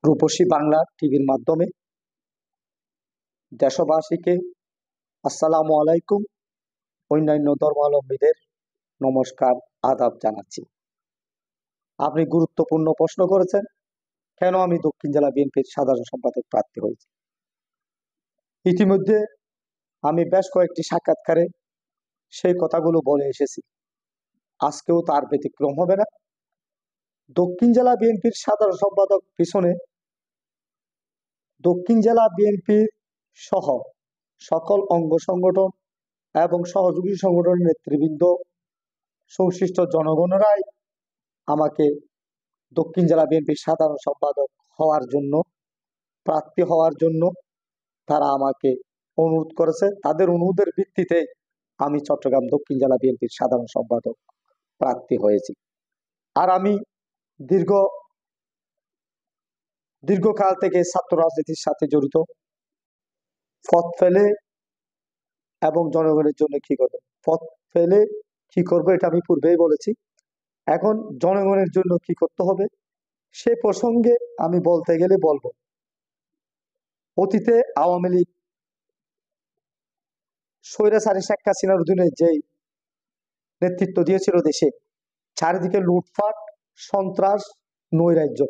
রূপসী বাংলা টিভির মাধ্যমে দেশবাসীকে আসসালামু আলাইকুম, অন্যান্য ধর্মাবলম্বীদের নমস্কার, আদাব জানাচ্ছি। আপনি গুরুত্বপূর্ণ প্রশ্ন করেছেন, কেন আমি দক্ষিণ জেলা বিএনপির সাধারণ সম্পাদক প্রার্থী হয়েছি। ইতিমধ্যে আমি বেশ কয়েকটি সাক্ষাৎকারে সেই কথাগুলো বলে এসেছি, আজকেও তার ব্যতিক্রম হবে না। দক্ষিণ জেলা বিএনপির সাধারণ সম্পাদক পিছনে দক্ষিণ জেলা বিএনপির সহ সকল অঙ্গ সংগঠন এবং সহযোগী সংগঠনের নেতৃবৃন্দ, সংশ্লিষ্ট জনগণরাই আমাকে দক্ষিণ জেলা বিএনপির সাধারণ সম্পাদক হওয়ার জন্য, প্রার্থী হওয়ার জন্য তারা আমাকে অনুরোধ করেছে। তাদের অনুরোধের ভিত্তিতে আমি চট্টগ্রাম দক্ষিণ জেলা বিএনপির সাধারণ সম্পাদক প্রার্থী হয়েছি। আর আমি দীর্ঘকাল থেকে ছাত্র রাজনীতির সাথে জড়িত। পথ ফেলে এবং জনগণের জন্য কি করবে, পথ ফেলে কি করবো এটা আমি পূর্বেই বলেছি। এখন জনগণের জন্য কি করতে হবে সে প্রসঙ্গে আমি বলতে গেলে বলবো, অতীতে আওয়ামী লীগ স্বৈরাচারী শেখ হাসিনার অধীনে যেই নেতৃত্ব দিয়েছিল, দেশে চারিদিকে লুটপাট, সন্ত্রাস, নৈরাজ্য,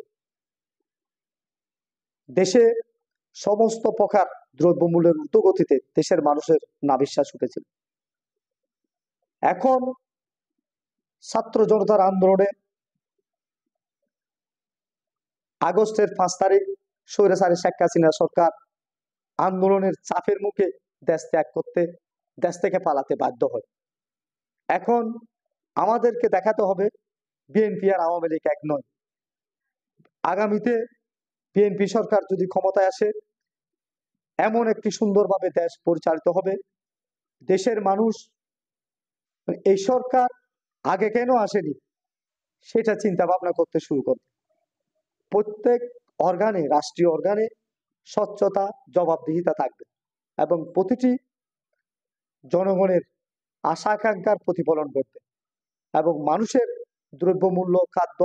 দেশে সমস্ত প্রকার দ্রব্যমূল্যের ঊর্ধ্বগতিতে দেশের মানুষের নাভিশ্বাস উঠেছিল। এখন ছাত্র জনতার আন্দোলনে আগস্টের 5 তারিখ স্বৈরাচারী শেখ হাসিনা সরকার আন্দোলনের চাপের মুখে দেশ ত্যাগ করতে, দেশ থেকে পালাতে বাধ্য হয়। এখন আমাদেরকে দেখাতে হবে বিএনপি আর আওয়ামী লীগ এক নয়। আগামীতে বিএনপি সরকার যদি ক্ষমতায় আসে, এমন একটি সুন্দরভাবে দেশ পরিচালিত হবে, দেশের মানুষ এই সরকার আগে কেন আসেনি সেটা চিন্তা ভাবনা করতে শুরু করবে। প্রত্যেক অর্গানে, রাষ্ট্রীয় অর্গানে স্বচ্ছতা, জবাবদিহিতা থাকবে এবং প্রতিটি জনগণের আশা আকাঙ্ক্ষার প্রতিফলন ঘটবে এবং মানুষের দ্রব্যমূল্য, খাদ্য,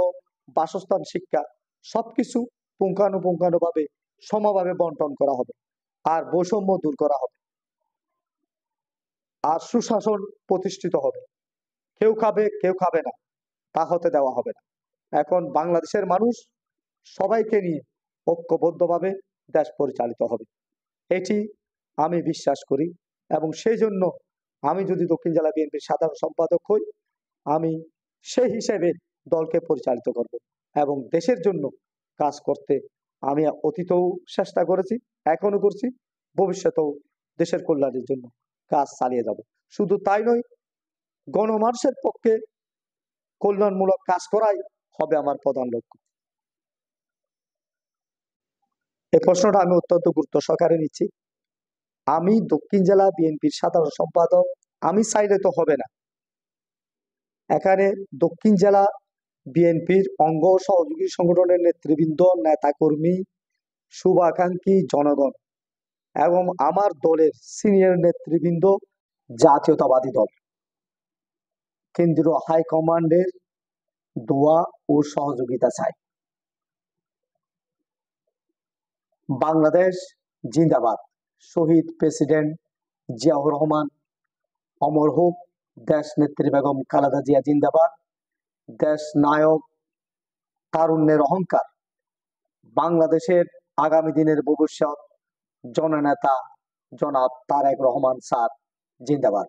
বাসস্থান, শিক্ষা সবকিছু পুঙ্খানুপুঙ্খানুভাবে সমভাবে বন্টন করা হবে, আর বৈষম্য দূর করা হবে, আর সুশাসন প্রতিষ্ঠিত হবে। কেউ খাবে, কেউ খাবে না, তা হতে দেওয়া হবে না। এখন বাংলাদেশের মানুষ সবাইকে নিয়ে ঐক্যবদ্ধভাবে দেশ পরিচালিত হবে, এটি আমি বিশ্বাস করি। এবং সেই জন্য আমি যদি দক্ষিণ জেলা বিএনপির সাধারণ সম্পাদক হই, আমি সেই হিসেবে দলকে পরিচালিত করব এবং দেশের জন্য কাজ করতে আমি অতীতেও চেষ্টা করেছি, এখনো করছি, ভবিষ্যতেও দেশের কল্যাণের জন্য কাজ চালিয়ে যাব। শুধু তাই নয়, গণমানুষের পক্ষে কল্যাণমূলক কাজ করাই হবে আমার প্রধান লক্ষ্য। এই প্রশ্নটা আমি অত্যন্ত গুরুত্ব সহকারে নিচ্ছি। আমি দক্ষিণ জেলা বিএনপির সাধারণ সম্পাদক আমি চাইলে তো হবে না। এখানে দক্ষিণ জেলা বিএনপির অঙ্গ সহযোগী সংগঠনের নেতৃবৃন্দ, নেতাকর্মী, শুভাকাঙ্ক্ষী জনগণ এবং আমার দলের সিনিয়র নেতৃবৃন্দ, জাতীয়তাবাদী দল, কেন্দ্রীয় হাইকমান্ডের দোয়া ও সহযোগিতা চাই। বাংলাদেশ জিন্দাবাদ। শহীদ প্রেসিডেন্ট জিয়াউর রহমান অমর হোক। দেশ নেত্রী বেগম খালেদা জিয়া জিন্দাবাদ। দেশ নায়ক, তারুণ্যের অহংকার, বাংলাদেশের আগামী দিনের ভবিষ্যৎ জননেতা জনাব তারেক রহমান স্যার জিন্দাবাদ।